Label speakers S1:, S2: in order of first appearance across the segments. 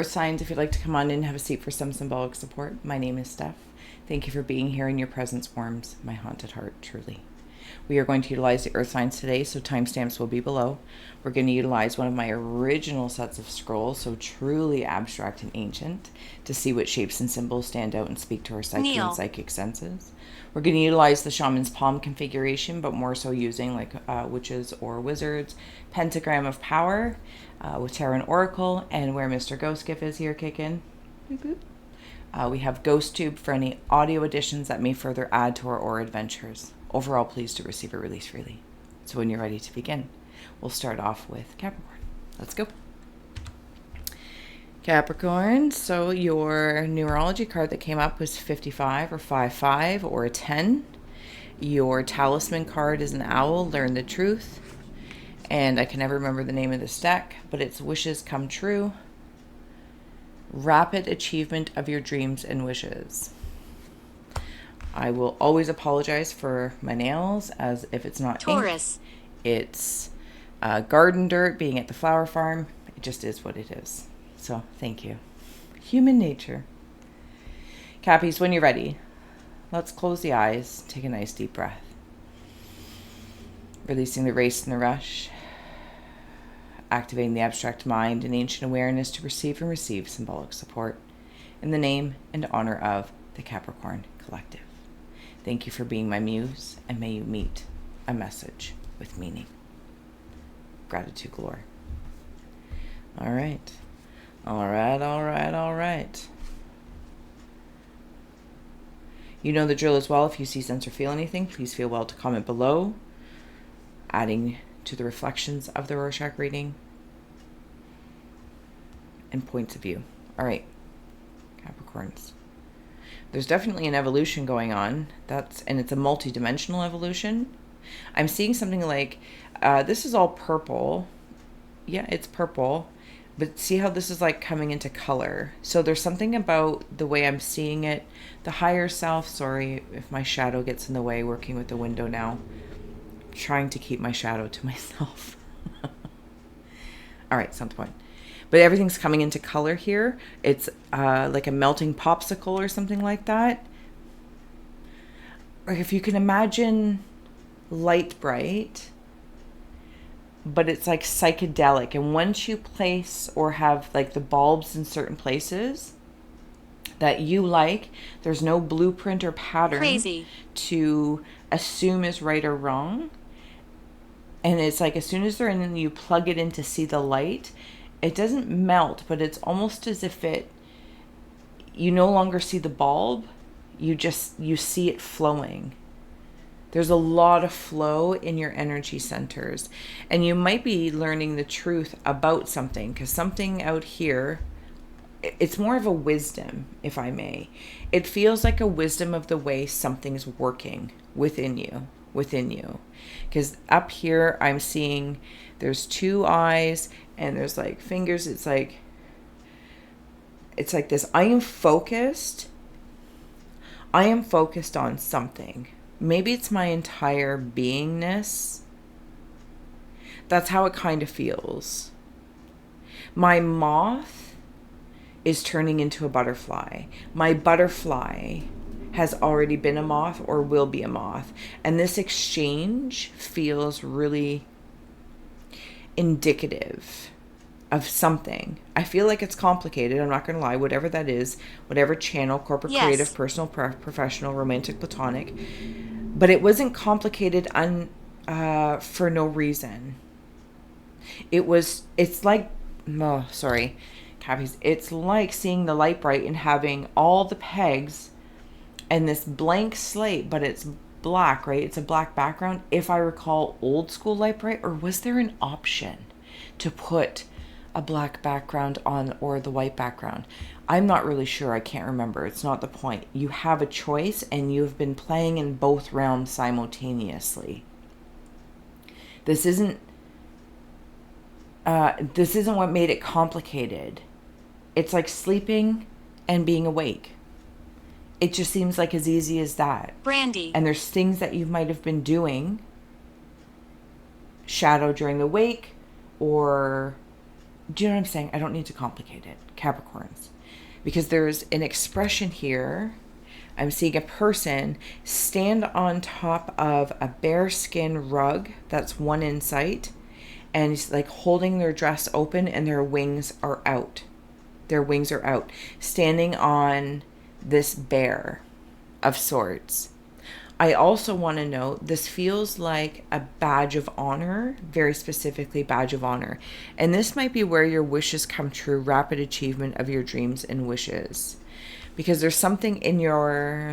S1: earth signs, if you'd like to come on in and have a seat for some symbolic support, my name is Steph. Thank you for being here, and your presence warms my haunted heart, truly. We are going to utilize the earth signs today, so timestamps will be below. We're going to utilize one of my original sets of scrolls, so truly abstract and ancient, to see what shapes and symbols stand out and speak to our psyche and psychic senses. We're going to utilize the shaman's palm configuration, but more so using like witches or wizards, pentagram of power with tarot and oracle, and where Mr. Ghost Gift is here kicking. We have Ghost Tube for any audio additions that may further add to our aura adventures. Overall, pleased to receive or release freely. So when you're ready to begin, we'll start off with Capricorn. Let's go. Capricorn, so your numerology card that came up was 55 or 55 or a 10. Your talisman card is an owl, learn the truth. And I can never remember the name of this deck, but it's wishes come true. Rapid achievement of your dreams and wishes. I will always apologize for my nails, as if it's not
S2: Taurus.
S1: Ink, it's garden dirt being at the flower farm. It just is what it is. So thank you. Human nature. Cappies, when you're ready, let's close the eyes. Take a nice deep breath. Releasing the race and the rush. Activating the abstract mind and ancient awareness to receive and receive symbolic support in the name and honor of the Capricorn Collective. Thank you for being my muse, and may you meet a message with meaning. Gratitude galore. All right. All right, all right, all right. You know the drill as well. If you see, sense, or feel anything, please feel well to comment below, adding to the reflections of the Rorschach reading and points of view. All right, Capricorns. There's definitely an evolution going on. And it's a multi-dimensional evolution. I'm seeing something like, this is all purple. Yeah, it's purple. But see how this is like coming into color. So there's something about the way I'm seeing it. The higher self, sorry if my shadow gets in the way, working with the window now. Trying to keep my shadow to myself. All right, it's not the point. But everything's coming into color here. It's like a melting popsicle or something like that. Or if you can imagine light bright, but it's like psychedelic. And once you place or have like the bulbs in certain places that you like, there's no blueprint or pattern to assume is right or wrong. And it's like as soon as they're in and you plug it in to see the light, it doesn't melt, but it's almost as if you no longer see the bulb, you see it flowing. There's a lot of flow in your energy centers. And you might be learning the truth about something, because something out here, it's more of a wisdom, if I may. It feels like a wisdom of the way something's working within you. Because up here I'm seeing there's two eyes and there's like fingers. It's like this. I am focused on something. Maybe it's my entire beingness. That's how it kind of feels. My moth is turning into a butterfly. My butterfly has already been a moth or will be a moth. And this exchange feels really indicative of something. I feel like it's complicated. I'm not going to lie. Whatever that is, whatever channel, corporate, creative, personal, professional, romantic, platonic. But it wasn't complicated for no reason. It's like, Cappies. It's like seeing the light bright and having all the pegs and this blank slate, but it's black, right? It's a black background. If I recall, old school light bright, or was there an option to put a black background on or the white background? I'm not really sure. I can't remember. It's not the point. You have a choice and you've been playing in both realms simultaneously. This isn't what made it complicated. It's like sleeping and being awake. It just seems like as easy as that.
S2: Brandy.
S1: And there's things that you might have been doing, shadow during the wake, or Do you know what I'm saying? I don't need to complicate it. Capricorns. Because there's an expression here. I'm seeing a person stand on top of a bearskin rug. That's one insight. And it's like holding their dress open and their wings are out. Their wings are out. Standing on this bear of sorts. I also want to note this feels like a badge of honor, very specifically badge of honor. And this might be where your wishes come true, rapid achievement of your dreams and wishes. Because there's something in your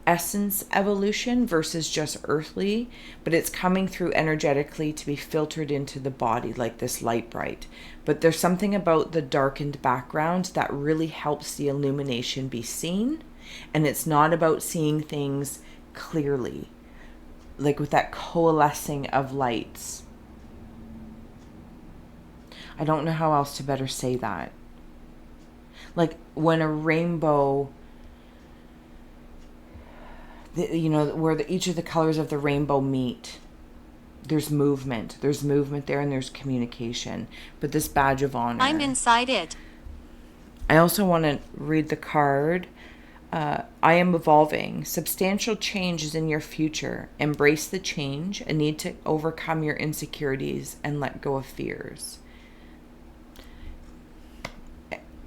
S1: essence evolution versus just earthly, but it's coming through energetically to be filtered into the body like this light bright. But there's something about the darkened background that really helps the illumination be seen, and it's not about seeing things clearly, like with that coalescing of lights. I don't know how else to better say that. Like when a rainbow, where each of the colors of the rainbow meet, there's movement. There's movement there and there's communication. But this badge of honor.
S2: I'm inside it.
S1: I also want to read the card. I am evolving. Substantial change is in your future. Embrace the change. A need to overcome your insecurities and let go of fears.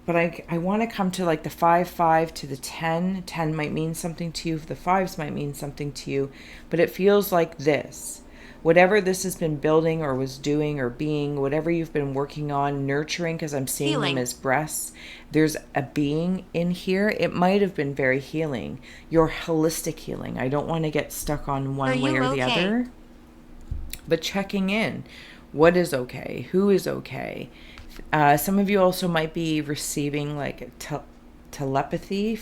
S1: But I want to come to like the 5 to the 10. 10 might mean something to you. The 5s might mean something to you. But it feels like this. Whatever this has been building or was doing or being, whatever you've been working on, nurturing, because I'm seeing them as breasts, there's a being in here. It might have been very healing. Your holistic healing. I don't want to get stuck on one way or the other. But checking in. What is okay? Who is okay? Some of you also might be receiving like telepathy,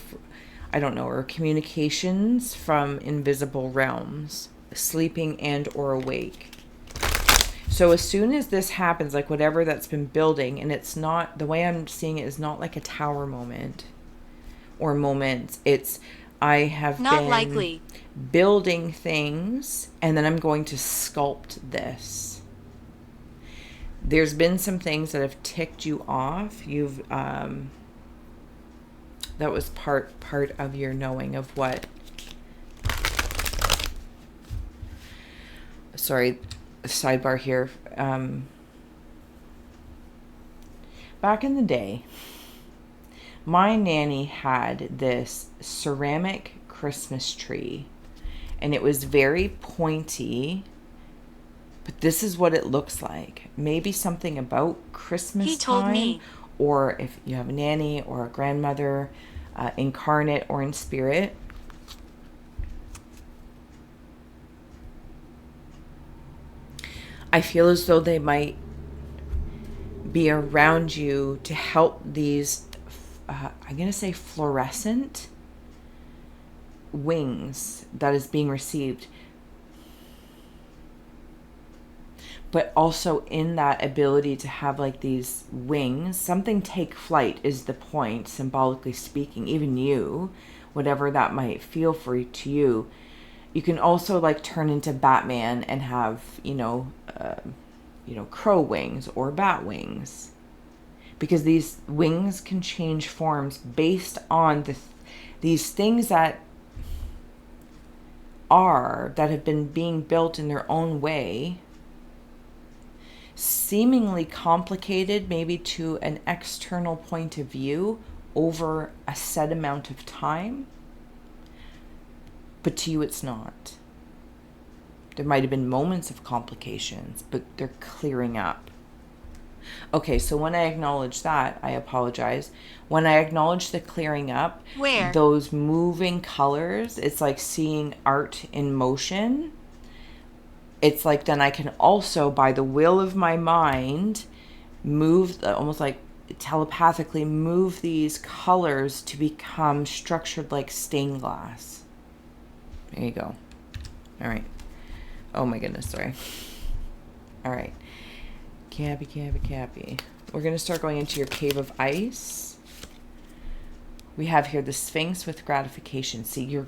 S1: I don't know, or communications from invisible realms, sleeping and or awake. So as soon as this happens, like whatever that's been building, and it's not, the way I'm seeing it is not like a tower moment or moments. It's, I have
S2: not likely
S1: building things and then I'm going to sculpt this. There's been some things that have ticked you off. You've that was part of your knowing of what. Sorry, sidebar here. Back in the day, my nanny had this ceramic Christmas tree, and it was very pointy. But this is what it looks like. Maybe something about Christmas
S2: he told
S1: time,
S2: me.
S1: or if you have a nanny or a grandmother, incarnate or in spirit. I feel as though they might be around you to help these, I'm going to say fluorescent wings that is being received. But also in that ability to have like these wings, something take flight is the point, symbolically speaking. Even you, whatever that might feel to you, you can also like turn into Batman and have, crow wings or bat wings. Because these wings can change forms based on these things that have been being built in their own way, seemingly complicated maybe to an external point of view over a set amount of time, but to you it's not. There might have been moments of complications, but they're clearing up. Okay, so when I acknowledge that, I apologize. When I acknowledge the clearing up, those moving colors, it's like seeing art in motion. It's like then I can also, by the will of my mind, move, almost like telepathically move these colors to become structured like stained glass. There you go. All right. Oh my goodness, sorry. All right. Cappy. We're going to start going into your cave of ice. We have here the Sphinx with gratification. See,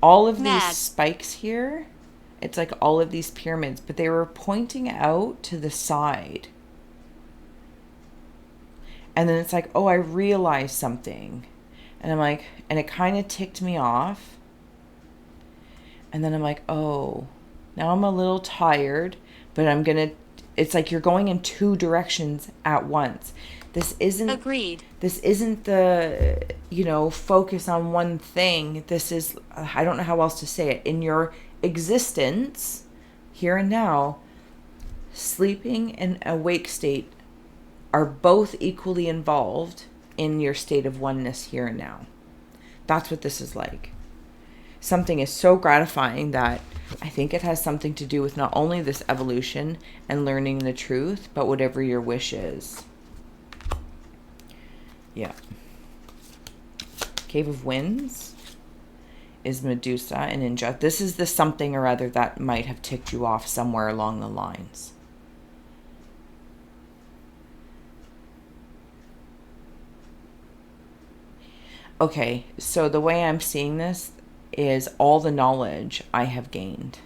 S1: all of these spikes here, It's like all of these pyramids, but they were pointing out to the side. And then it's like, oh, I realized something. And I'm like, and it kind of ticked me off. And then I'm like, oh, now I'm a little tired, but it's like you're going in two directions at once. This isn't
S2: Agreed.
S1: This isn't the, focus on one thing. This is, I don't know how else to say it. In your existence, here and now, sleeping and awake state are both equally involved in your state of oneness here and now. That's what this is like. Something is so gratifying that I think it has something to do with not only this evolution and learning the truth, but whatever your wish is. Yeah. Cave of Winds is Medusa and Injustice. This is the something or other that might have ticked you off somewhere along the lines. Okay, so the way I'm seeing this is all the knowledge I have gained.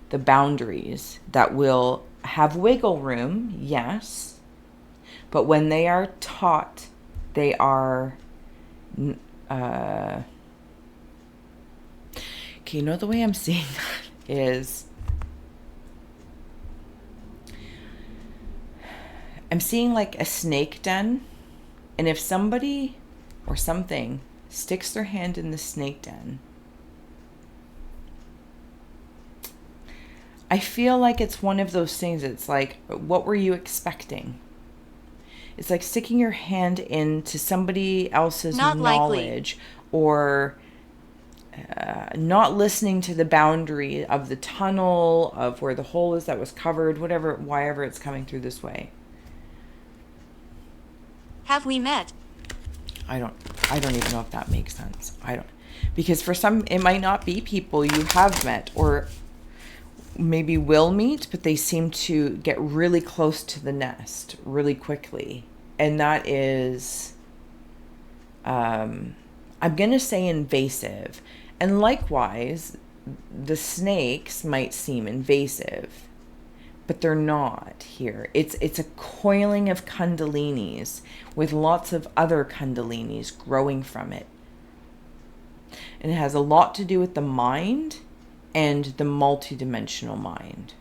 S1: The boundaries that will have wiggle room, yes. But when they are taught, they are... okay, the way I'm seeing that is... I'm seeing like a snake den. And if somebody or something sticks their hand in the snake den, I feel like it's one of those things. It's like, what were you expecting? It's like sticking your hand into somebody else's knowledge, or not listening to the boundary of the tunnel, of where the hole is that was covered, wherever it's coming through this way.
S2: Have we met?
S1: I don't even know if that makes sense. Because for some, it might not be people you have met or maybe will meet, but they seem to get really close to the nest really quickly. And that is, I'm going to say invasive. And likewise, the snakes might seem invasive, but they're not here. It's a coiling of kundalinis with lots of other kundalinis growing from it. And it has a lot to do with the mind and the multidimensional mind.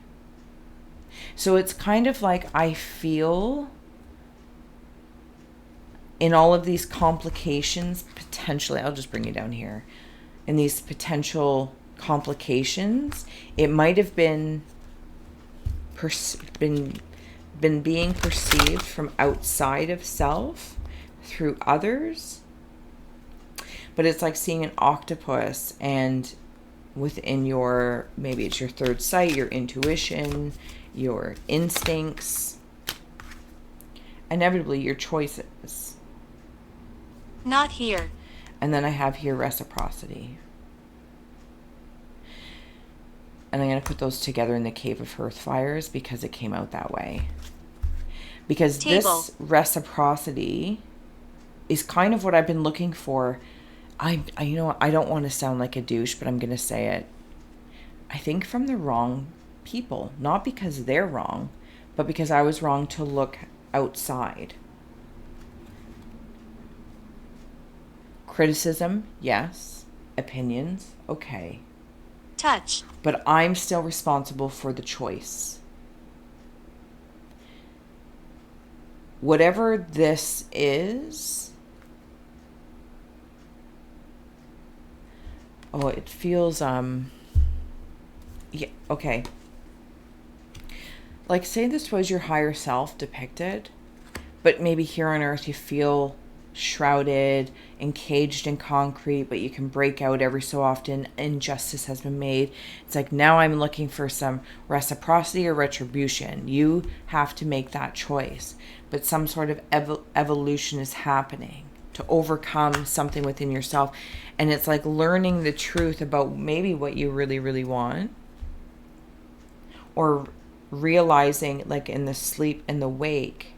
S1: So it's kind of like I feel in all of these complications, potentially, I'll just bring you down here, in these potential complications, it might have been being perceived from outside of self through others. But it's like seeing an octopus, and within maybe it's your third sight, your intuition, your instincts, inevitably your choices.
S2: Not here.
S1: And then I have here reciprocity. And I'm going to put those together in the Cave of Hearth Fires because it came out that way. Because this reciprocity is kind of what I've been looking for. I don't want to sound like a douche, but I'm going to say it. I think from the wrong people. Not because they're wrong, but because I was wrong to look outside. Criticism, yes. Opinions, okay.
S2: Touch.
S1: But I'm still responsible for the choice. Whatever this is, it feels, yeah, okay. Like, say this was your higher self depicted, but maybe here on Earth you feel shrouded, encaged in concrete, but you can break out every so often. Injustice has been made. It's like, now I'm looking for some reciprocity or retribution. You have to make that choice. But some sort of evolution is happening to overcome something within yourself. And it's like learning the truth about maybe what you really, really want. Or realizing, like in the sleep and the wake,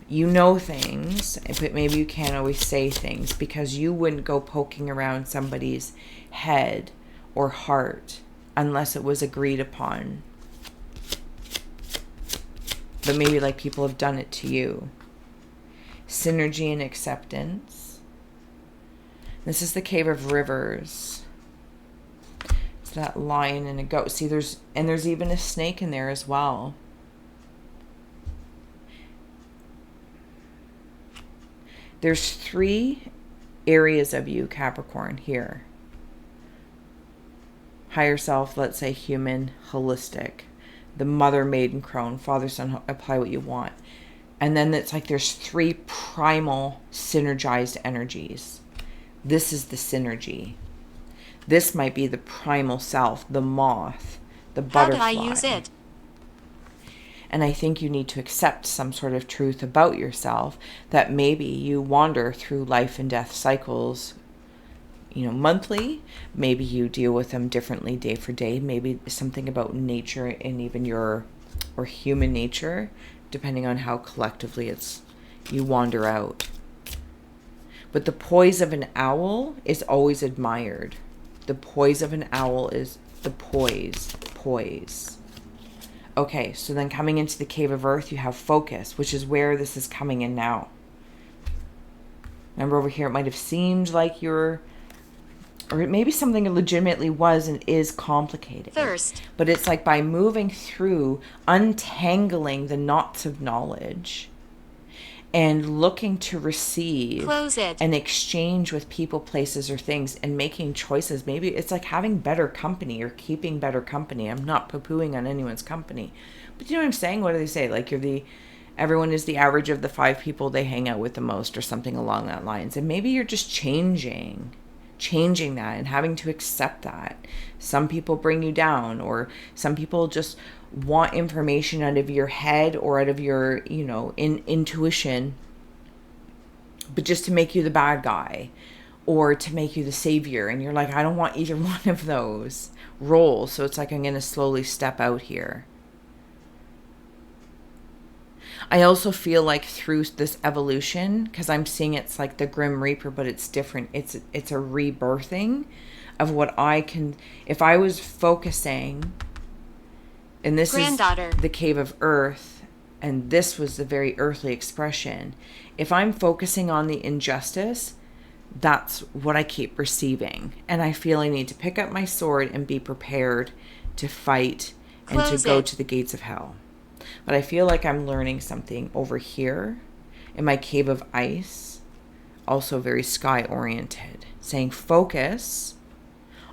S1: you know things, but maybe you can't always say things because you wouldn't go poking around somebody's head or heart unless it was agreed upon. But maybe like people have done it to you. Synergy and acceptance. This is the Cave of Rivers. It's that lion and a goat. See, there's even a snake in there as well. There's 3 areas of you, Capricorn, here. Higher self, let's say human, holistic. The mother, maiden, crone, father, son, apply what you want. And then it's like there's 3 primal synergized energies. This is the synergy. This might be the primal self, the moth, the butterfly.
S2: How do I use it?
S1: And I think you need to accept some sort of truth about yourself, that maybe you wander through life and death cycles, monthly. Maybe you deal with them differently day for day. Maybe something about nature and even or human nature, depending on how collectively you wander out. But the poise of an owl is always admired. The poise of an owl is the poise. Okay, so then coming into the Cave of Earth, you have focus, which is where this is coming in now. Remember over here, it might have seemed like or maybe something legitimately was and is complicated.
S2: Thirst.
S1: But it's like by moving through, untangling the knots of knowledge and looking to receive
S2: Close it.
S1: and exchange with people, places, or things, and making choices. Maybe it's like having better company or keeping better company. I'm not poo-pooing on anyone's company, but you know what I'm saying? What do they say? Like everyone is the average of the 5 people they hang out with the most, or something along that lines. And maybe you're just changing that and having to accept that. Some people bring you down, or some people just want information out of your head or out of your, intuition, but just to make you the bad guy or to make you the savior. And you're like, I don't want either one of those roles. So it's like, I'm going to slowly step out here. I also feel like through this evolution, because I'm seeing it's like the Grim Reaper, but it's different. It's a rebirthing of what I can, if I was focusing, and this is the Cave of Earth, and this was the very earthly expression. If I'm focusing on the injustice, that's what I keep receiving. And I feel I need to pick up my sword and be prepared to fight and to go to the gates of hell. But I feel like I'm learning something over here in my Cave of Ice, also very sky oriented, saying focus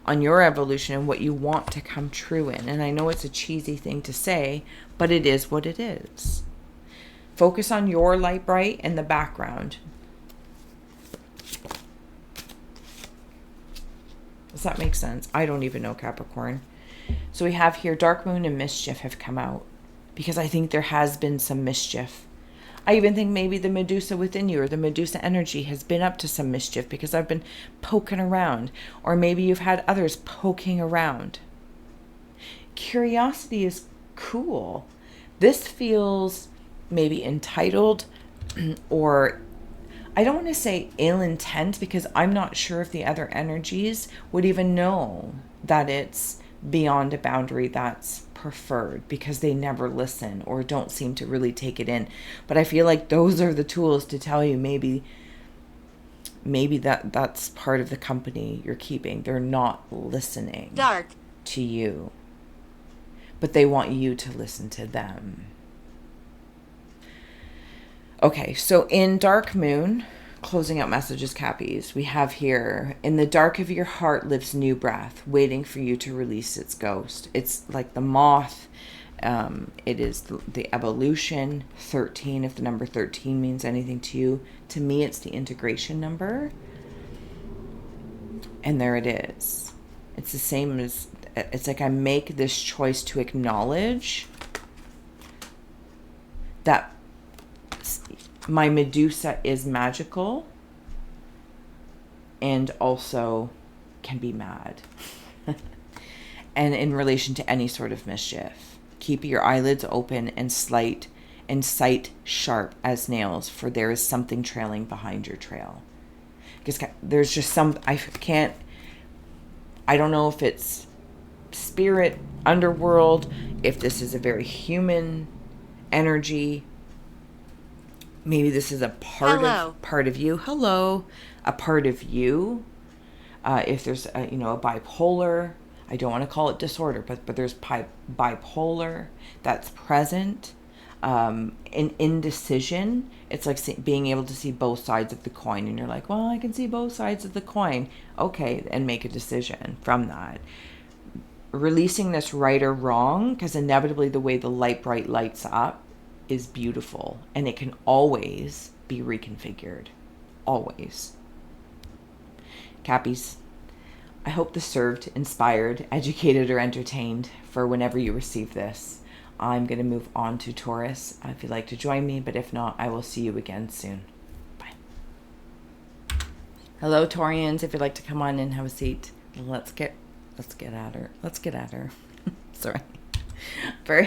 S1: on your evolution and what you want to come true in. And I know it's a cheesy thing to say, but it is what it is. Focus on your light bright in the background. Does that make sense? I don't even know, Capricorn. So we have here Dark Moon and Mischief have come out, because I think there has been some mischief. I even think maybe the Medusa within you or the Medusa energy has been up to some mischief, because I've been poking around. Or maybe you've had others poking around. Curiosity is cool. This feels maybe entitled, or I don't want to say ill intent, because I'm not sure if the other energies would even know that it's beyond a boundary that's preferred, because they never listen or don't seem to really take it in. But I feel like those are the tools to tell you maybe that's part of the company you're keeping. They're not listening to you, but they want you to listen to them. Okay, so in Dark Moon, closing out messages, Cappies, we have here, in the dark of your heart lives new breath, waiting for you to release its ghost. It's like the moth. It is the evolution. 13, if the number 13 means anything to you. To me, it's the integration number. And there it is. It's the same as, it's like I make this choice to acknowledge that my Medusa is magical and also can be mad. And in relation to any sort of mischief, keep your eyelids open and sight sharp as nails, for there is something trailing behind your trail. Because there's just I I don't know if it's spirit, underworld, if this is a very human energy. Maybe this is a
S2: Hello.
S1: part of you. Hello, a part of you. If there's a bipolar, I don't want to call it disorder, but there's bipolar that's present. An indecision. It's like being able to see both sides of the coin, and you're like, well, I can see both sides of the coin. Okay, and make a decision from that. Releasing this right or wrong, because inevitably the way the light bright lights up is beautiful, and it can always be reconfigured. Always. Cappies, I hope this served, inspired, educated, or entertained for whenever you receive this. I'm going to move on to Taurus if you'd like to join me, but if not, I will see you again soon. Bye. Hello, Taurians. If you'd like to come on in, have a seat. Let's get at her. Let's get at her. Sorry. I'm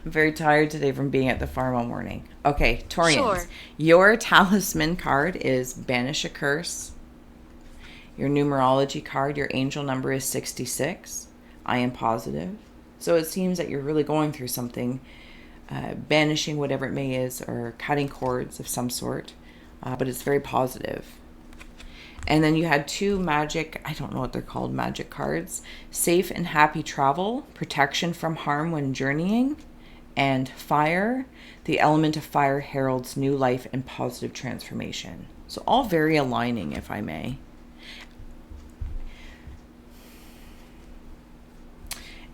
S1: very tired today from being at the farm all morning. Okay, Taurians.
S2: Sure.
S1: Your talisman card is Banish a Curse. Your numerology card, your angel number is 66. I am positive. So it seems that you're really going through something, banishing whatever it may is, or cutting cords of some sort. But it's very positive. And then you had two magic, I don't know what they're called, magic cards. Safe and happy travel, protection from harm when journeying, and fire. The element of fire heralds new life and positive transformation. So all very aligning, if I may.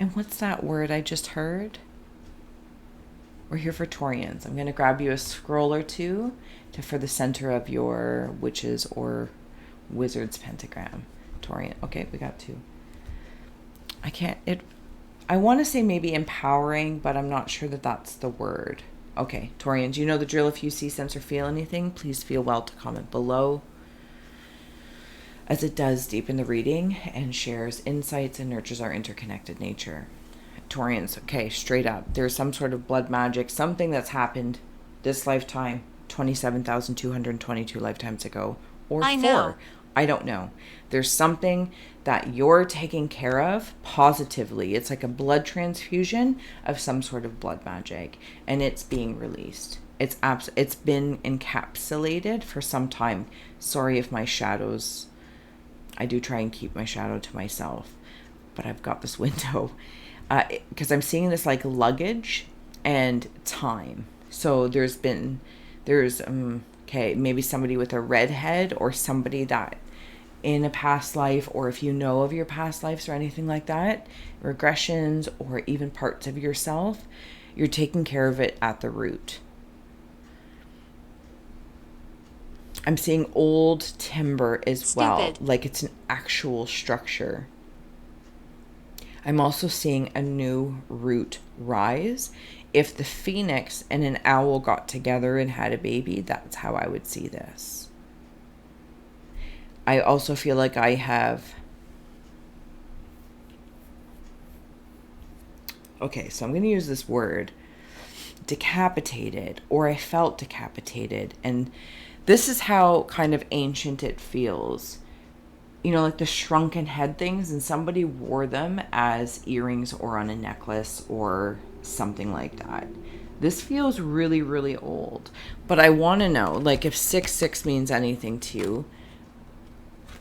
S1: And what's that word I just heard? We're here for Taurians. I'm going to grab you a scroll or two for the center of your witches or wizard's pentagram. Taurian. Okay, we got two. I want to say maybe empowering, but I'm not sure that that's the word. Okay, Taurians, you know the drill. If you see, sense, or feel anything, please feel well to comment below, as it does deepen the reading and shares insights and nurtures our interconnected nature. Taurians, okay, straight up. There's some sort of blood magic, something that's happened this lifetime, 27,222 lifetimes ago, or
S2: I
S1: four.
S2: know.
S1: I don't know. There's something that you're taking care of positively. It's like a blood transfusion of some sort of blood magic, and it's being released. It's been encapsulated for some time. Sorry if my shadows... I do try and keep my shadow to myself, but I've got this window because I'm seeing this like luggage and time. So there's maybe somebody with a red head, or somebody that in a past life, or if you know of your past lives or anything like that, regressions or even parts of yourself, you're taking care of it at the root. I'm seeing old timber as well, like it's an actual structure. I'm also seeing a new root rise. If the phoenix and an owl got together and had a baby, that's how I would see this. I also feel like I have... Okay, so I'm going to use this word. Decapitated, or I felt decapitated, and... This is how kind of ancient it feels. You know, like the shrunken head things, and somebody wore them as earrings or on a necklace or something like that. This feels really, really old. But I want to know, like, if 66 means anything to you,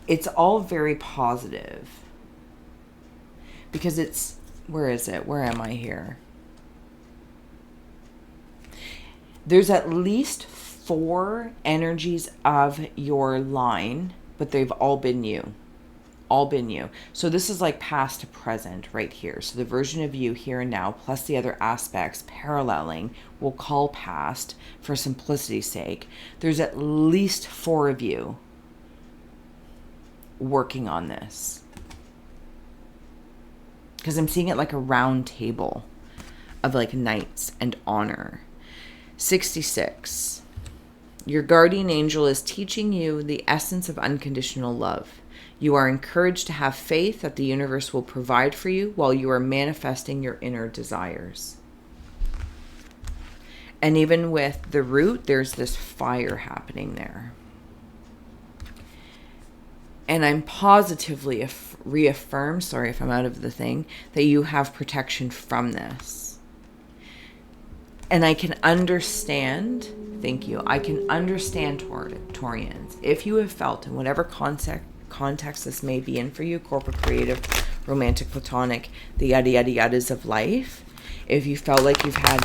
S1: it's all very positive. Because it's, where is it? Where am I here? There's at least 4 energies of your line, but they've all been you. All been you. So this is like past to present right here. So the version of you here and now, plus the other aspects paralleling, we'll call past for simplicity's sake. There's at least 4 of you working on this. Because I'm seeing it like a round table of like knights and honor. 66. Your guardian angel is teaching you the essence of unconditional love. You are encouraged to have faith that the universe will provide for you while you are manifesting your inner desires. And even with the root, there's this fire happening there. And I'm positively reaffirm, sorry if I'm out of the thing, that you have protection from this. And I can understand, thank you, I can understand Taurians. If you have felt, in whatever context this may be in for you, corporate, creative, romantic, platonic, the yada yada yadas of life, if you felt like you've had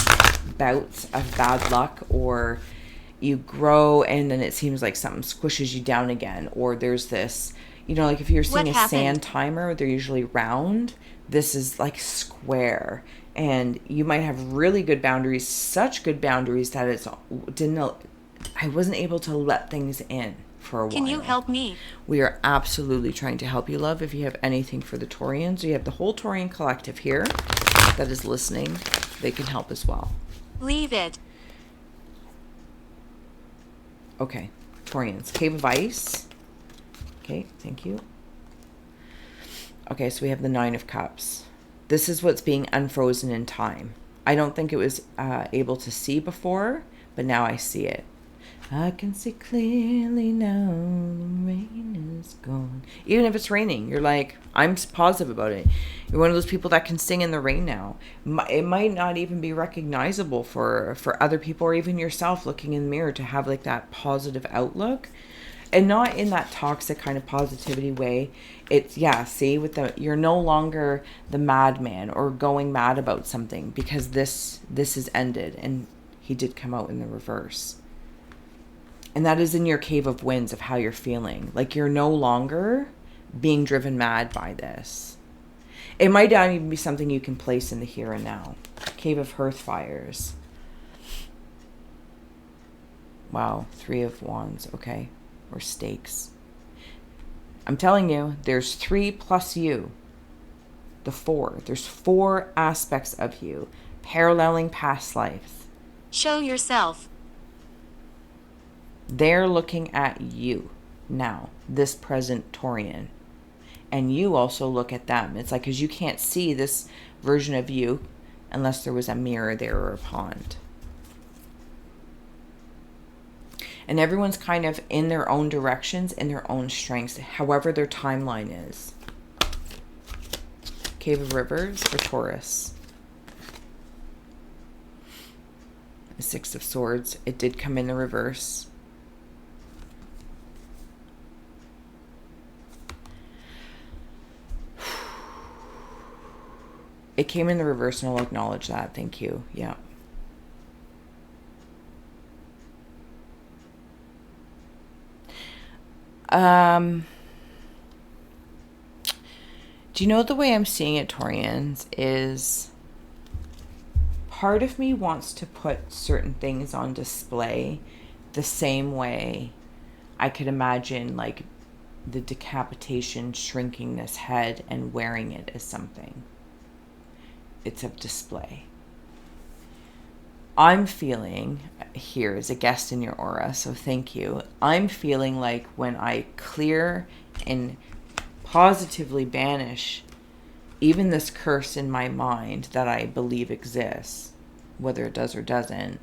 S1: bouts of bad luck, or you grow and then it seems like something squishes you down again, or there's this, you know, like if you're seeing a sand timer, they're usually round. This is like square, and you might have really good boundaries, such good boundaries that I wasn't able to let things in for a while.
S2: Can you help me?
S1: We are absolutely trying to help you, love. If you have anything for the Taurians, you have the whole Taurian collective here that is listening. They can help as well.
S2: Leave it.
S1: Okay, Taurians, Cave of Ice. Okay, thank you. Okay, so we have the Nine of Cups. This is what's being unfrozen in time. I don't think it was able to see before, but now I see it. I can see clearly now the rain is gone. Even if it's raining, you're like, I'm positive about it. You're one of those people that can sing in the rain now. It might not even be recognizable for other people, or even yourself looking in the mirror, to have like that positive outlook. And not in that toxic kind of positivity way. It's, yeah, see, you're no longer the madman or going mad about something, because this is ended, and he did come out in the reverse. And that is in your Cave of Winds of how you're feeling. Like you're no longer being driven mad by this. It might not even be something you can place in the here and now. Cave of Hearth Fires. Wow, Three of Wands, okay. Or Stakes. I'm telling you, there's 3 plus you. The 4. There's 4 aspects of you paralleling past lives.
S2: Show yourself.
S1: They're looking at you now, this present Taurian. And you also look at them. It's like, because you can't see this version of you unless there was a mirror there or a pond. And everyone's kind of in their own directions, in their own strengths, however their timeline is. Cave of Rivers for Taurus. The 6 of Swords. It did come in the reverse. It came in the reverse, and I'll acknowledge that. Thank you. Yeah. Do you know the way I'm seeing it, Taurians, is part of me wants to put certain things on display the same way I could imagine, like, the decapitation, shrinking this head and wearing it as something. It's a display. I'm feeling, here is a guest in your aura, so thank you. I'm feeling like when I clear and positively banish even this curse in my mind that I believe exists, whether it does or doesn't,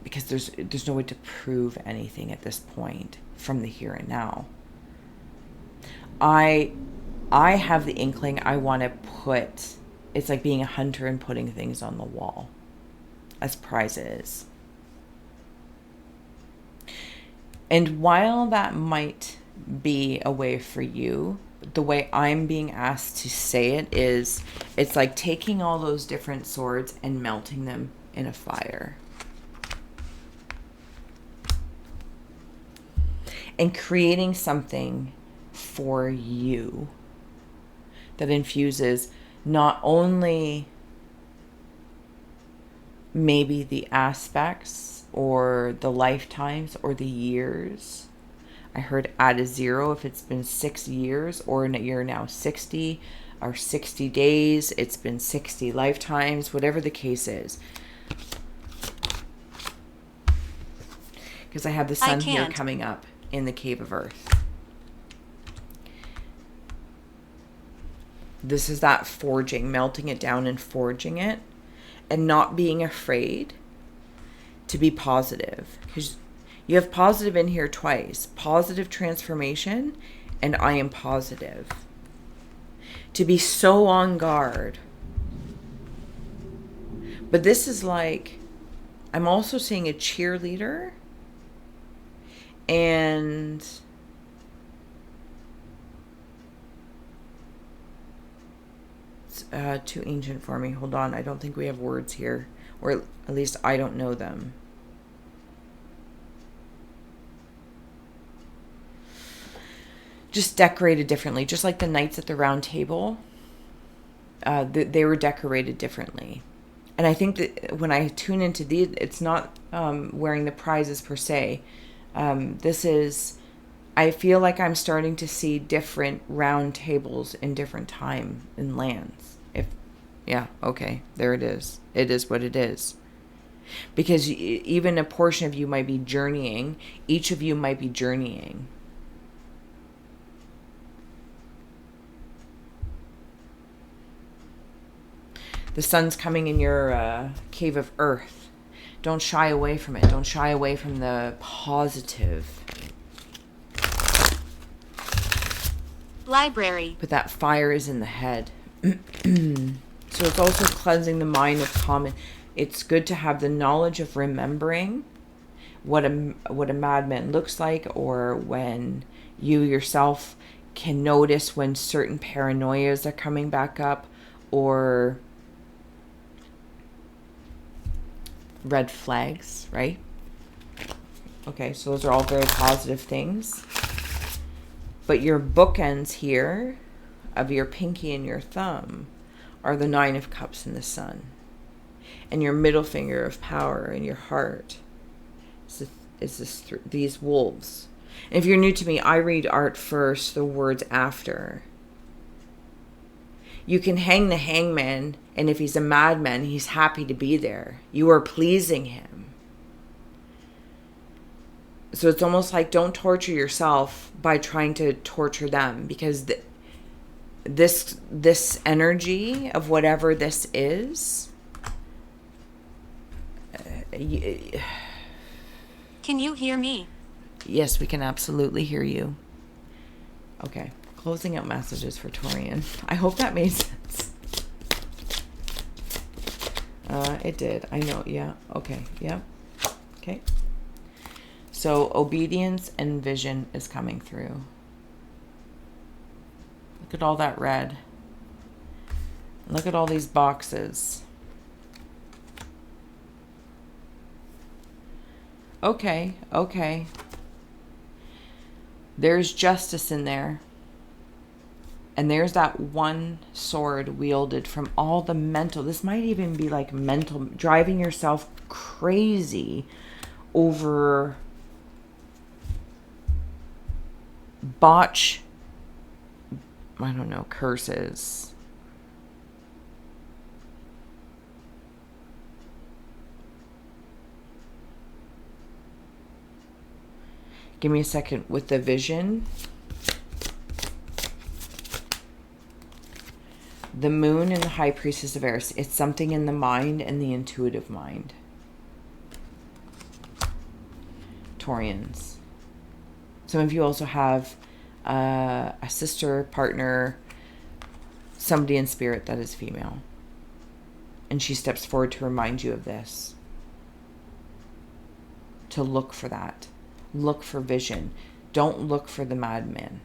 S1: because there's no way to prove anything at this point from the here and now. I have the inkling I want to put, it's like being a hunter and putting things on the wall as prizes. And while that might be a way for you, the way I'm being asked to say it is, it's like taking all those different swords and melting them in a fire. And creating something for you that infuses not only maybe the aspects or the lifetimes or the years. I heard add a 0 if it's been 6 years, or you're now 60, or 60 days, it's been 60 lifetimes, whatever the case is. Because I have the sun here coming up in the Cave of Earth. This is that forging, melting it down and forging it, and not being afraid to be positive. Because you have positive in here twice. Positive transformation, and I am positive. to be so on guard. But this is like, I'm also seeing a cheerleader, and it's too ancient for me. Hold on. I don't think we have words here, or at least I don't know them. Just decorated differently, just like the knights at the round table. They were decorated differently. And I think that when I tune into these, it's not wearing the prizes per se. This is, I feel like I'm starting to see different round tables in different time in lands. Yeah, okay, there it is. It is what it is. Because even a portion of you might be journeying. Each of you might be journeying. The sun's coming in your cave of earth. Don't shy away from it. Don't shy away from the positive.
S2: Library.
S1: But that fire is in the head. So it's also cleansing the mind of common. It's good to have the knowledge of remembering what a madman looks like, or when you yourself can notice when certain paranoias are coming back up, or red flags, right? Okay, so those are all very positive things. But your bookends here of your pinky and your thumb are the 9 of Cups and the Sun. And your middle finger of power and your heart is these wolves. And if you're new to me, I read art first, the words after. You can hang the hangman, and if he's a madman, he's happy to be there. You are pleasing him. So it's almost like, don't torture yourself by trying to torture them, because this energy of whatever this is,
S2: Can you hear me?
S1: yes, we can absolutely hear you. Okay, closing out messages for Taurian. I hope that made sense. It did. I know. Yeah. Okay. Yeah. Okay. So obedience and vision is coming through. Look at all that red. Look at all these boxes. Okay, okay. There's justice in there. And there's that one sword wielded from all the mental. This might even be like mental, driving yourself crazy over botch, I don't know, curses. Give me a second with the vision. The moon and the high priestess of Eris. It's something in the mind and the intuitive mind. Taurians. Some of you also have a sister, partner, somebody in spirit that is female. And she steps forward to remind you of this. To look for that. Look for vision. Don't look for the madman.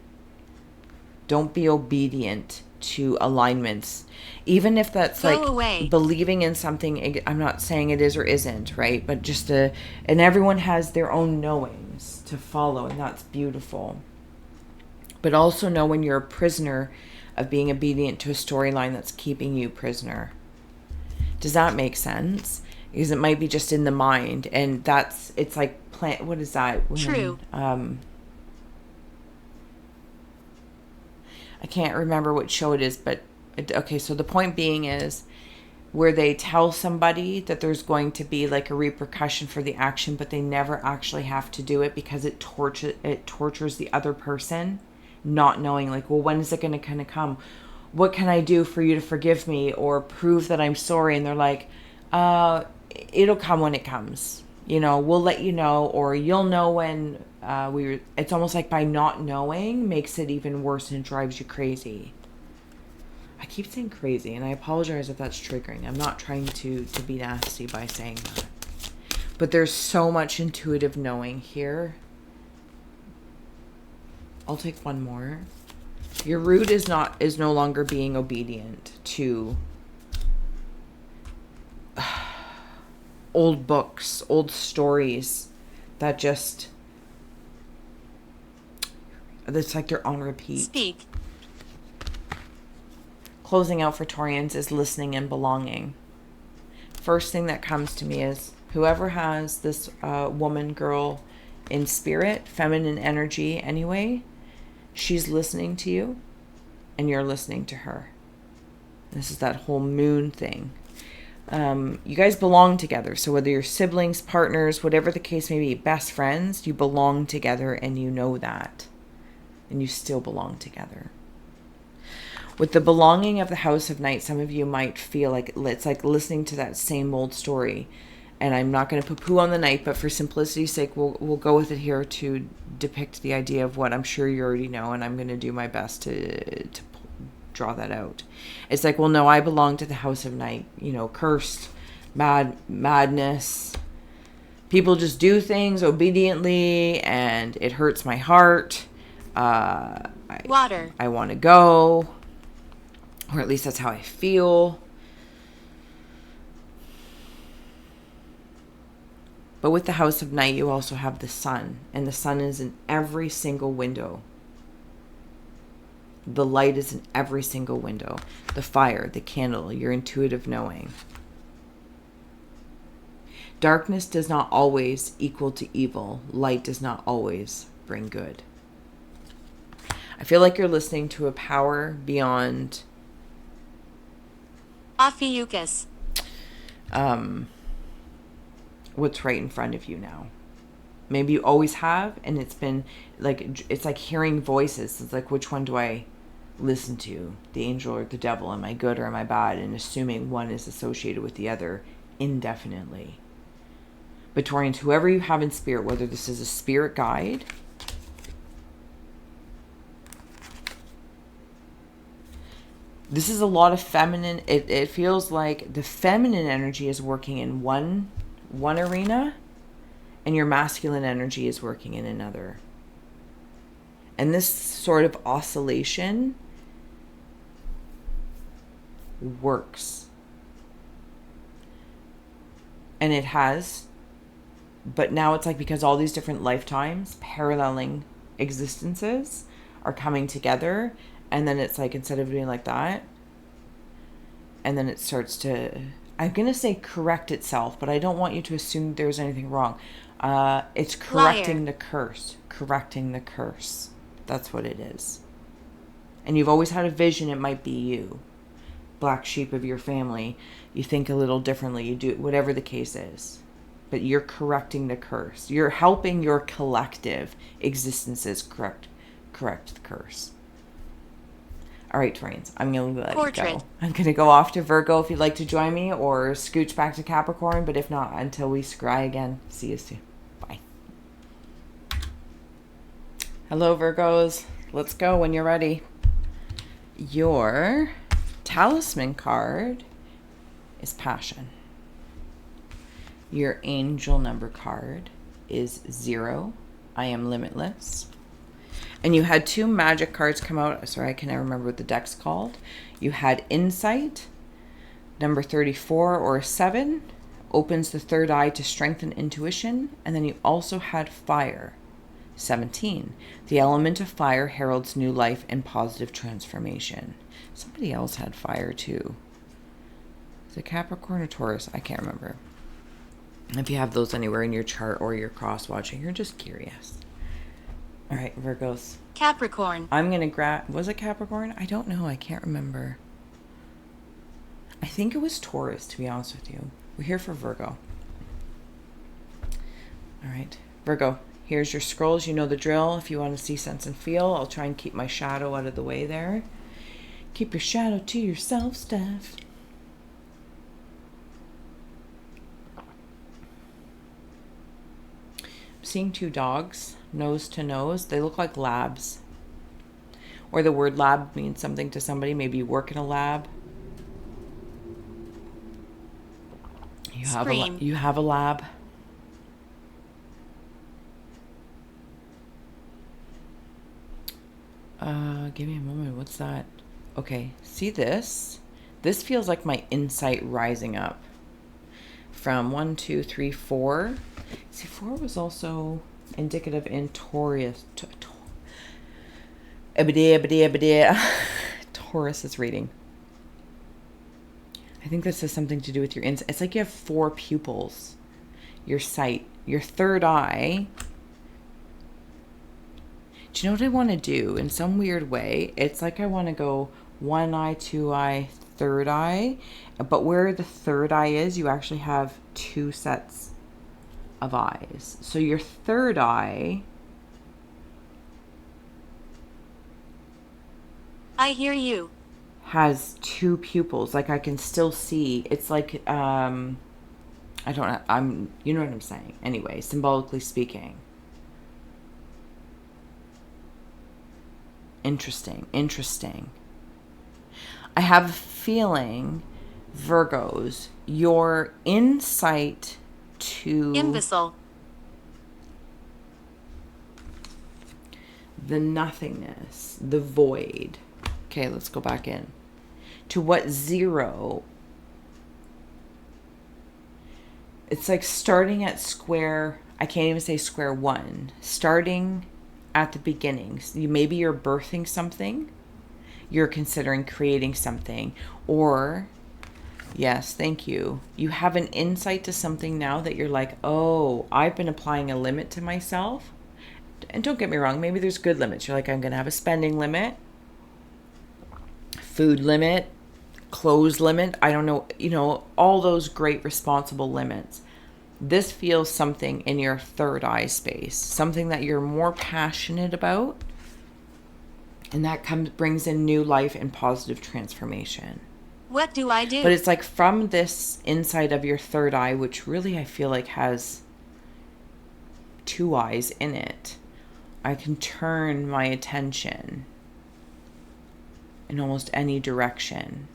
S1: Don't be obedient to alignments. Even if that's
S2: Go
S1: like
S2: away.
S1: Believing in something. I'm not saying it is or isn't, right? But just and everyone has their own knowings to follow, and that's beautiful. But also know when you're a prisoner of being obedient to a storyline that's keeping you prisoner. Does that make sense? Because it might be just in the mind, and it's like what is that?
S2: True.
S1: I can't remember what show it is, but okay, so the point being is where they tell somebody that there's going to be like a repercussion for the action, but they never actually have to do it because it tortures the other person, not knowing like, well, when is it going to kind of come? What can I do for you to forgive me or prove that I'm sorry? And they're like, it'll come when it comes. You know, we'll let you know, or you'll know when it's almost like by not knowing makes it even worse and drives you crazy. I keep saying crazy, and I apologize if that's triggering. I'm not trying to be nasty by saying that. But there's so much intuitive knowing here. I'll take one more. Your root is no longer being obedient to old books, old stories that just, it's like they're on repeat.
S2: Speak.
S1: Closing out for Taurians is listening and belonging. First thing that comes to me is whoever has this woman, girl in spirit, feminine energy anyway, she's listening to you and you're listening to her. This is that whole moon thing. You guys belong together. So whether you're siblings, partners, whatever the case may be, best friends, you belong together and you know that. And you still belong together. With the belonging of the House of Night, some of you might feel like it's like listening to that same old story. And I'm not going to poo-poo on the night, but for simplicity's sake, we'll go with it here to depict the idea of what I'm sure you already know, and I'm going to do my best to draw that out. It's like, well, no, I belong to the House of Night. You know, cursed, madness. People just do things obediently, and it hurts my heart.
S2: Water.
S1: I want to go. Or at least that's how I feel. But with the House of Night, you also have the sun. And the sun is in every single window. The light is in every single window. The fire, the candle, your intuitive knowing. Darkness does not always equal to evil. Light does not always bring good. I feel like you're listening to a power beyond
S2: Ophiuchus.
S1: What's right in front of you now. Maybe you always have, and it's been like, it's like hearing voices. It's like, which one do I listen to? The angel or the devil? Am I good or am I bad? And assuming one is associated with the other indefinitely. But Taurians, whoever you have in spirit, whether this is a spirit guide, this is a lot of feminine. It feels like the feminine energy is working in one arena and your masculine energy is working in another. And this sort of oscillation works. And it has. But now it's like, because all these different lifetimes, paralleling existences are coming together. And then it's like, instead of doing like that, and then it starts to, I'm going to say correct itself, but I don't want you to assume there's anything wrong. It's correcting the curse. Correcting the curse. That's what it is. And you've always had a vision it might be you. Black sheep of your family. You think a little differently. You do whatever the case is. But you're correcting the curse. You're helping your collective existences correct the curse. All right, Taurians, I'm going to let you go. I'm going to go off to Virgo if you'd like to join me, or scooch back to Capricorn. But if not, until we scry again, see you soon. Bye. Hello, Virgos. Let's go when you're ready. Your talisman card is passion. Your angel number card is 0. I am limitless. And you had 2 magic cards come out. Sorry, I can never remember what the deck's called. You had Insight, number 34 or 7, opens the third eye to strengthen intuition. And then you also had Fire, 17. The element of fire heralds new life and positive transformation. Somebody else had Fire too. Is it Capricorn or Taurus? I can't remember. If you have those anywhere in your chart or you're cross-watching, you're just curious. All right, Virgos.
S2: Capricorn.
S1: I'm going to grab... Was it Capricorn? I don't know. I can't remember. I think it was Taurus, to be honest with you. We're here for Virgo. All right. Virgo, here's your scrolls. You know the drill. If you want to see, sense, and feel, I'll try and keep my shadow out of the way there. Keep your shadow to yourself, Steph. I'm seeing 2 dogs, nose to nose. They look like labs. Or the word lab means something to somebody. Maybe you work in a lab.
S2: Scream.
S1: You have a lab. Give me a moment. What's that? Okay, see this? This feels like my insight rising up. From 1, 2, 3, 4. See, 4 was also indicative in Taurus. Taurus is reading. I think this has something to do with your insight. It's like you have 4 pupils. Your sight, your third eye. Do you know what I want to do? In some weird way, it's like I want to go 1 eye, 2 eye, third eye. But where the third eye is, you actually have 2 sets of eyes. So your third eye...
S2: I hear you.
S1: Has 2 pupils. Like I can still see. It's like, I don't know. You know what I'm saying. Anyway, symbolically speaking. Interesting. I have a feeling, Virgos, your insight to
S2: Imbecile.
S1: the nothingness, the void. Okay, let's go back in. To what 0? It's like starting at square, I can't even say square 1. Starting at the beginning. Maybe you're birthing something. You're considering creating something. Or, yes, thank you. You have an insight to something now that you're like, oh, I've been applying a limit to myself. And don't get me wrong, maybe there's good limits. You're like, I'm going to have a spending limit, food limit, clothes limit. I don't know, all those great responsible limits. This feels something in your third eye space, something that you're more passionate about, and that brings in new life and positive transformation.
S2: What do I do?
S1: But it's like from this insight of your third eye, which really I feel like has 2 eyes in it, I can turn my attention in almost any direction.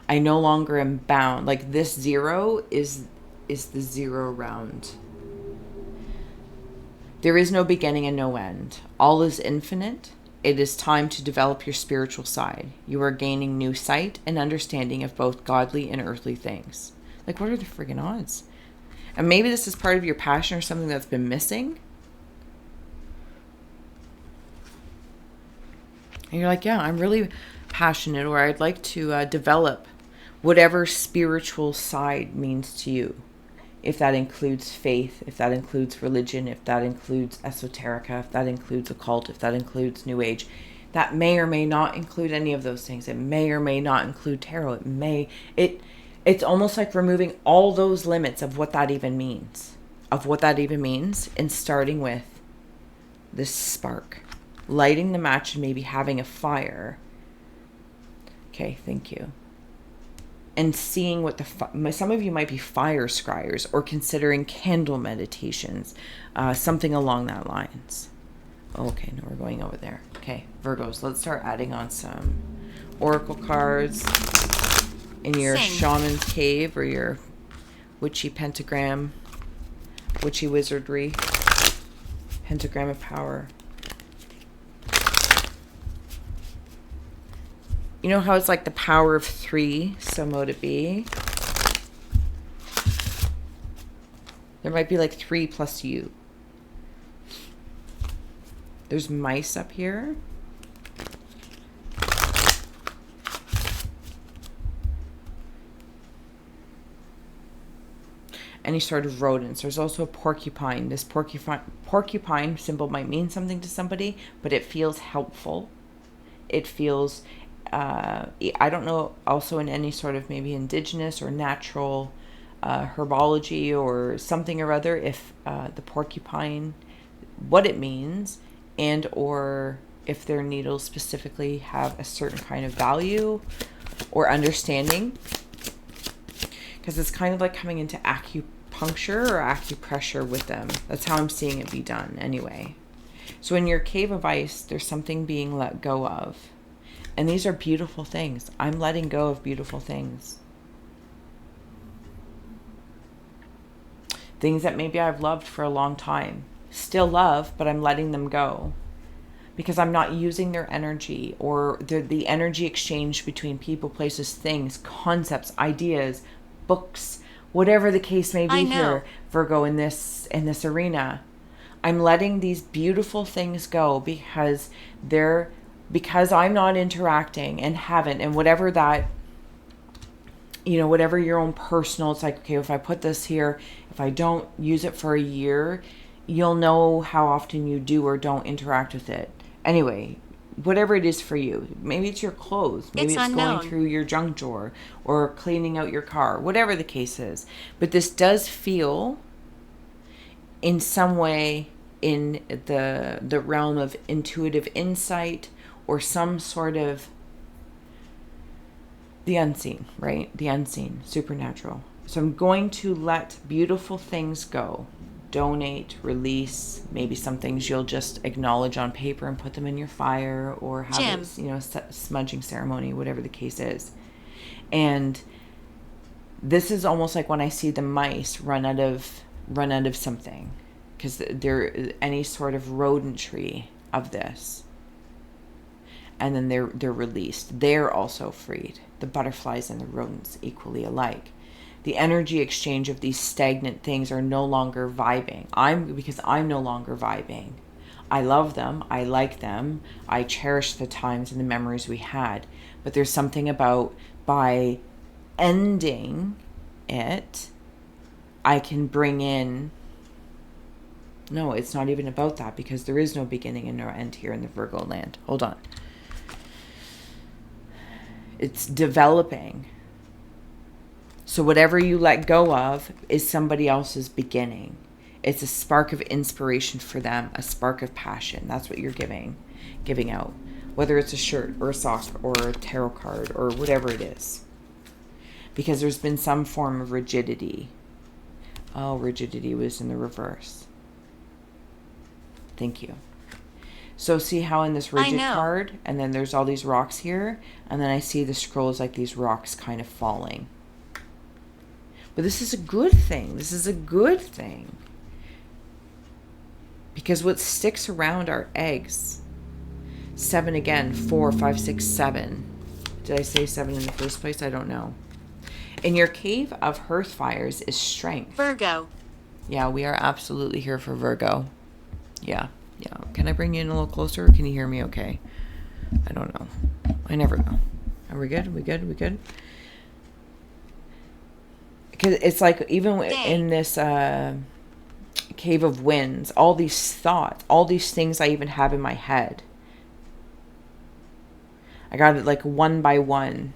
S1: I no longer am bound. Like this 0 is the 0 round. There is no beginning and no end. All is infinite. It is time to develop your spiritual side. You are gaining new sight and understanding of both godly and earthly things. Like, what are the friggin' odds? And maybe this is part of your passion or something that's been missing. And you're like, yeah, I'm really passionate, or I'd like to develop whatever spiritual side means to you. If that includes faith, if that includes religion, if that includes esoterica, if that includes occult, if that includes New Age. That may or may not include any of those things. It may or may not include tarot. It's almost like removing all those limits of what that even means. And starting with this spark. Lighting the match and maybe having a fire. Okay, thank you. And seeing what some of you might be fire scryers or considering candle meditations, something along that lines. Okay, no, we're going over there. Okay, Virgos, let's start adding on some oracle cards in your shaman's cave or your witchy pentagram, witchy wizardry, pentagram of power. You know how it's like the power of 3, so mote it be. There might be like 3 plus you. There's mice up here. Any sort of rodents. There's also a porcupine. This porcupine symbol might mean something to somebody, but it feels helpful. It feels... I don't know, also in any sort of maybe indigenous or natural herbology or something or other, if the porcupine, what it means, and or if their needles specifically have a certain kind of value or understanding. Because it's kind of like coming into acupuncture or acupressure with them. That's how I'm seeing it be done anyway. So in your cave of ice, there's something being let go of. And these are beautiful things. I'm letting go of beautiful things. Things that maybe I've loved for a long time. Still love, but I'm letting them go. Because I'm not using their energy, or the energy exchange between people, places, things, concepts, ideas, books, whatever the case may be here, Virgo, in this arena. I'm letting these beautiful things go because I'm not interacting and haven't, and whatever that, whatever your own personal, it's like, okay, if I put this here, if I don't use it for a year, you'll know how often you do or don't interact with it. Anyway, whatever it is for you. Maybe it's your clothes. Maybe it's going through your junk drawer or cleaning out your car, whatever the case is. But this does feel in some way in the realm of intuitive insight or some sort of the unseen, right? The unseen, supernatural. So I'm going to let beautiful things go. Donate, release, maybe some things you'll just acknowledge on paper and put them in your fire, or have a smudging ceremony, whatever the case is. And this is almost like when I see the mice run out of something, because they're any sort of rodentry of this, and then they're released. They're also freed. The butterflies and the rodents equally alike. The energy exchange of these stagnant things are no longer vibing. Because I'm no longer vibing. I love them. I like them. I cherish the times and the memories we had. But there's something about, by ending it, I can bring in... No, it's not even about that, because there is no beginning and no end here in the Virgo land. Hold on. It's developing. So whatever you let go of is somebody else's beginning. It's a spark of inspiration for them, a spark of passion. That's what you're giving out. Whether it's a shirt or a sock or a tarot card or whatever it is. Because there's been some form of rigidity. Oh, rigidity was in the reverse. Thank you. So see how in this rigid card, and then there's all these rocks here, and then I see the scrolls like these rocks kind of falling. But this is a good thing. This is a good thing. Because what sticks around are eggs. 7 again. 4, 5, 6, 7. Did I say 7 in the first place? I don't know. In your cave of hearth fires is strength.
S2: Virgo.
S1: Yeah, we are absolutely here for Virgo. Yeah. Can I bring you in a little closer, or can you hear me okay? I don't know. I never know. Are we good? We good? Because it's like, even in this cave of winds, all these thoughts, all these things I even have in my head, I got it like one by one.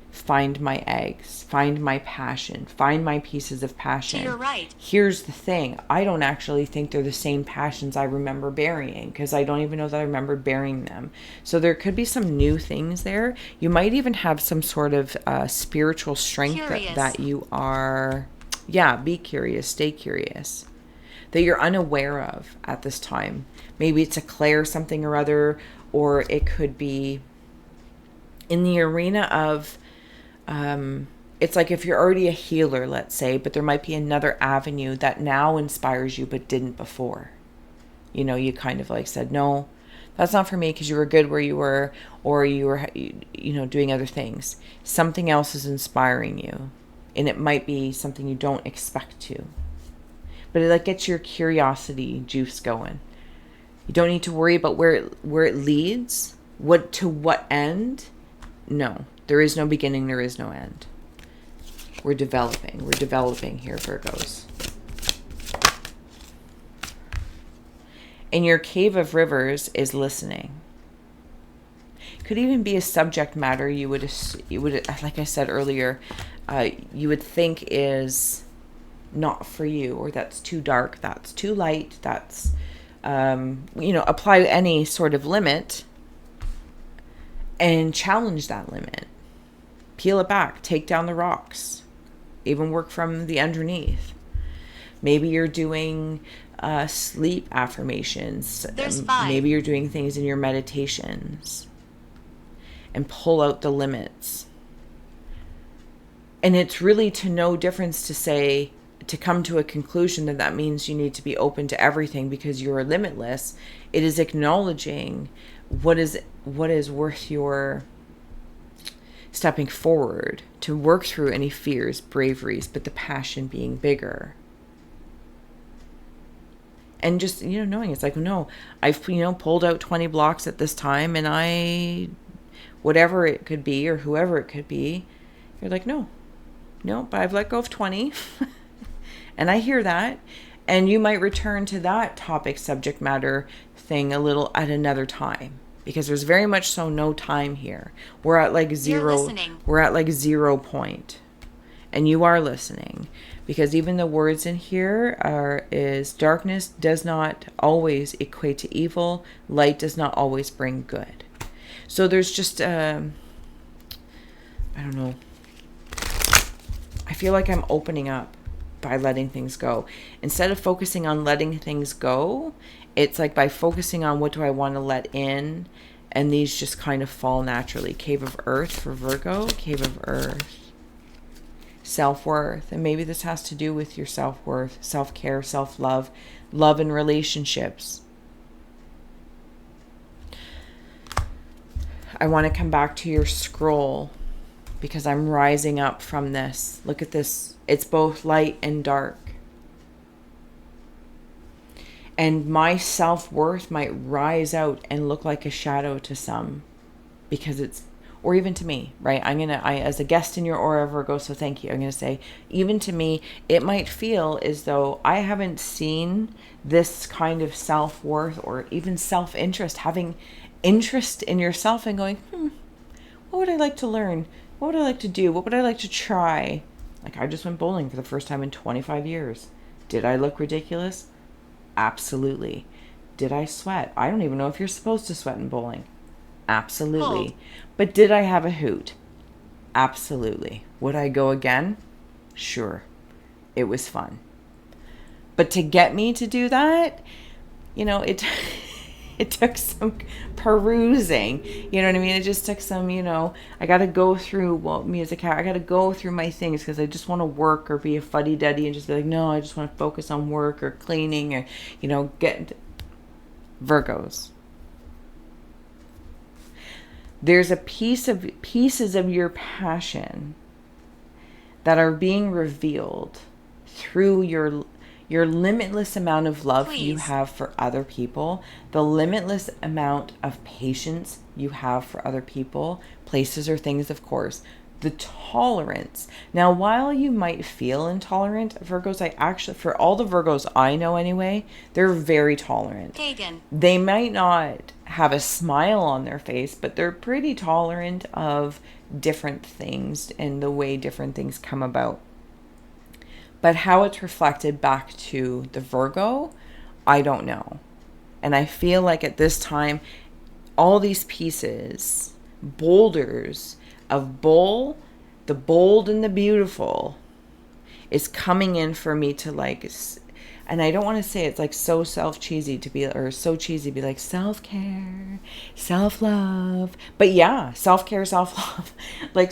S1: Find my eggs, find my passion, find my pieces of passion.
S2: So you're right.
S1: Here's the thing. I don't actually think they're the same passions I remember burying, because I don't even know that I remember burying them. So there could be some new things there. You might even have some sort of spiritual strength that you are... Yeah, be curious, stay curious. That you're unaware of at this time. Maybe it's a Claire something or other, or it could be in the arena of... it's like if you're already a healer, let's say, but there might be another avenue that now inspires you but didn't before. You kind of like said, no, that's not for me, because you were good where you were, or you were, doing other things. Something else is inspiring you, and it might be something you don't expect to. But it like gets your curiosity juice going. You don't need to worry about where it leads, to what end. No. There is no beginning, there is no end. We're developing here, Virgos. In your cave of rivers is listening. Could even be a subject matter you would, like I said earlier, you would think is not for you, or that's too dark, that's too light, that's, apply any sort of limit and challenge that limit. Peel it back, take down the rocks, even work from the underneath. Maybe you're doing sleep affirmations.
S2: There's 5.
S1: Maybe you're doing things in your meditations. And pull out the limits. And it's really to no difference to say, to come to a conclusion that means you need to be open to everything because you're limitless. It is acknowledging what is worth your stepping forward to work through any fears, braveries, but the passion being bigger. And just, knowing it's like, no, I've, pulled out 20 blocks at this time, and whatever it could be or whoever it could be, you're like, no, but I've let go of 20. And I hear that. And you might return to that topic, subject matter thing a little at another time. Because there's very much so no time here. We're at like zero. We're at like 0 point. And you are listening. Because even the words in here is darkness does not always equate to evil. Light does not always bring good. So there's just, I don't know. I feel like I'm opening up by letting things go. Instead of focusing on letting things go, it's like by focusing on what do I want to let in, and these just kind of fall naturally. Cave of Earth for Virgo, Cave of Earth. Self-worth, and maybe this has to do with your self-worth, self-care, self-love, love and relationships. I want to come back to your scroll because I'm rising up from this. Look at this. It's both light and dark. And my self-worth might rise out and look like a shadow to some because it's, or even to me, right? I as a guest in your aura, Virgo, so thank you. I'm going to say, even to me, it might feel as though I haven't seen this kind of self-worth or even self-interest, having interest in yourself and going, what would I like to learn? What would I like to do? What would I like to try? Like, I just went bowling for the first time in 25 years. Did I look ridiculous? Absolutely. Did I sweat? I don't even know if you're supposed to sweat in bowling. Absolutely.
S2: Oh.
S1: But did I have a hoot? Absolutely. Would I go again? Sure. It was fun. But to get me to do that, it took some perusing, you know what I mean? It just took some, I got to go through I got to go through my things because I just want to work or be a fuddy-duddy and just be like, no, I just want to focus on work or cleaning or, get Virgos. There's pieces of your passion that are being revealed through your limitless amount of love you have for other people, the limitless amount of patience you have for other people, places or things, of course, the tolerance. Now, while you might feel intolerant, Virgos, for all the Virgos I know anyway, they're very tolerant.
S2: Pagan.
S1: They might not have a smile on their face, but they're pretty tolerant of different things and the way different things come about. But how it's reflected back to the Virgo, I don't know. And I feel like at this time, all these pieces, boulders of the bold and the beautiful, is coming in for me to like, and I don't want to say it's like so cheesy to be like self-care, self-love. But yeah, self-care, self-love. Like,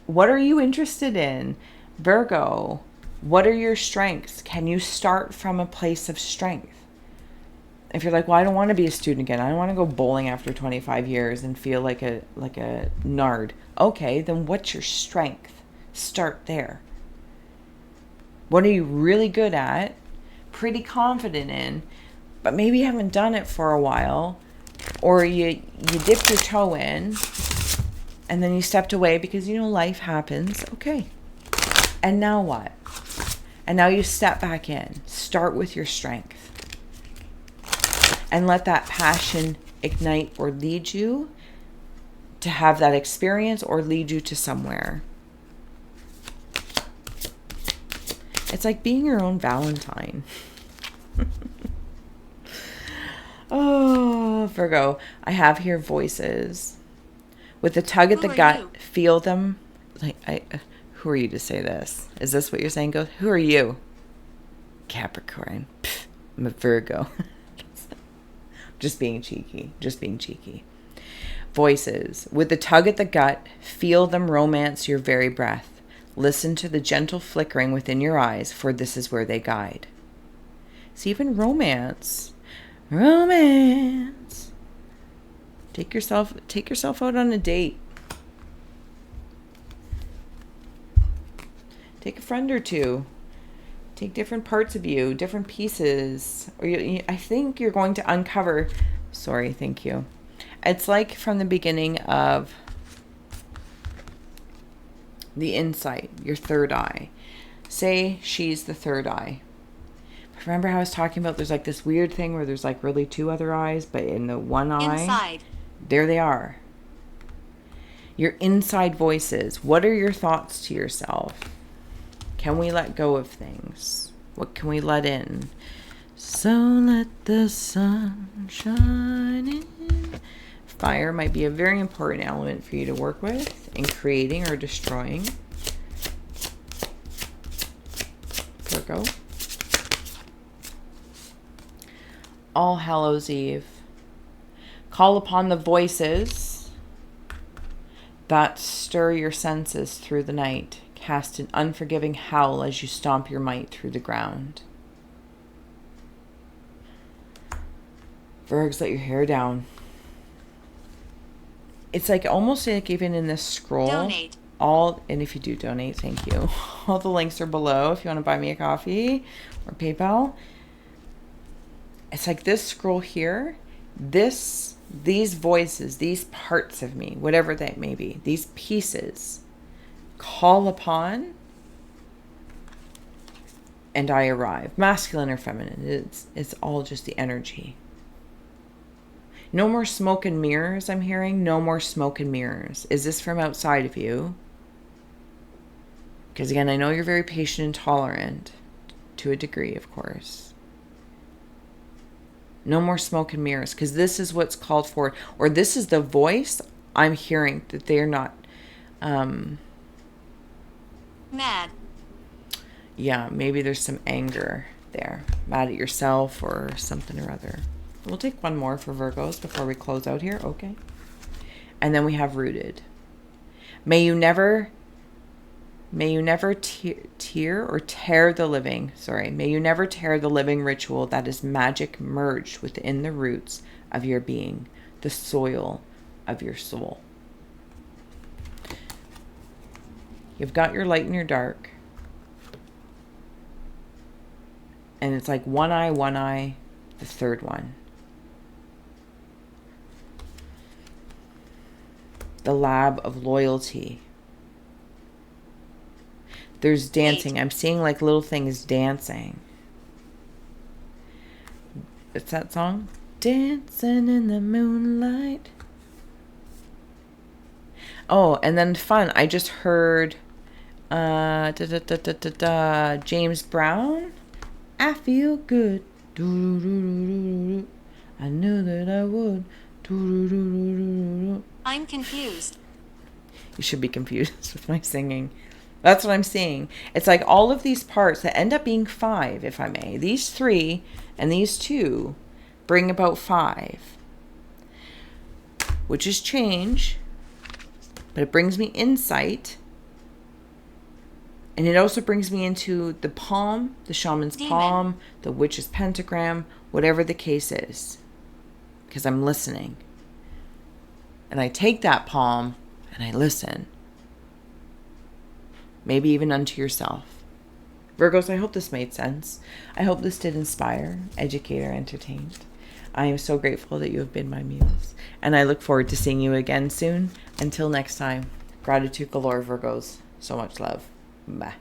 S1: what are you interested in, Virgo? What are your strengths? Can you start from a place of strength? If you're like, well, I don't want to be a student again. I don't want to go bowling after 25 years and feel like a nard. Okay, then what's your strength? Start there. What are you really good at, pretty confident in, but maybe you haven't done it for a while, or you dipped your toe in and then you stepped away because, life happens. Okay. And now what? And now you step back in. Start with your strength. And let that passion ignite or lead you to have that experience or lead you to somewhere. It's like being your own Valentine. Oh, Virgo, I have here voices. With a tug at the gut, feel them. Who are you to say this? Is this what you're saying? Who are you? Capricorn. Pfft. I'm a Virgo. Just being cheeky. Just being cheeky. Voices. With the tug at the gut, feel them romance your very breath. Listen to the gentle flickering within your eyes, for this is where they guide. See, even romance. Romance. Take yourself out on a date. Take a friend or two. Take different parts of you, different pieces. I think you're going to uncover. Sorry, thank you. It's like from the beginning of the insight, your third eye. Say she's the third eye. Remember how I was talking about there's like this weird thing where there's like really two other eyes, but in the one eye,
S2: Inside.
S1: there they are. Your inside voices. What are your thoughts to yourself? Can we let go of things? What can we let in? So let the sun shine in. Fire might be a very important element for you to work with in creating or destroying. Virgo. All Hallows Eve. Call upon the voices that stir your senses through the night. Cast an unforgiving howl as you stomp your might through the ground. Virgs, let your hair down. It's like almost like even in this scroll.
S2: Donate.
S1: And if you do donate, thank you. All the links are below if you want to buy me a coffee or PayPal. It's like this scroll here, these voices, these parts of me, whatever that may be, these pieces, call upon, and I arrive. Masculine or feminine, it's all just the energy. No more smoke and mirrors, I'm hearing. No more smoke and mirrors. Is this from outside of you? Because again, I know you're very patient and tolerant, to a degree, of course. No more smoke and mirrors, because this is what's called for, or this is the voice I'm hearing that they're not.
S2: Mad.
S1: Yeah, maybe there's some anger there, mad at yourself or something or other. We'll take one more for Virgos before we close out here, okay? And then we have rooted. May you never tear the living ritual that is magic merged within the roots of your being, the soil of your soul. You've got your light and your dark. And it's like one eye, the third one. The lab of loyalty. There's dancing. I'm seeing like little things dancing. It's that song? Dancing in the moonlight. Oh, and then fun. I just heard James Brown. I feel good. I knew that I would.
S2: I'm confused.
S1: You should be confused with my singing. That's what I'm seeing. It's like all of these parts that end up being 5, if I may. These 3 and these 2 bring about 5. Which is change. But it brings me insight. And it also brings me into the palm, the shaman's palm, the witch's pentagram, whatever the case is. Because I'm listening. And I take that palm and I listen. Maybe even unto yourself. Virgos, I hope this made sense. I hope this did inspire, educate, or entertain. I am so grateful that you have been my muse. And I look forward to seeing you again soon. Until next time, gratitude galore, Virgos. So much love. Bye.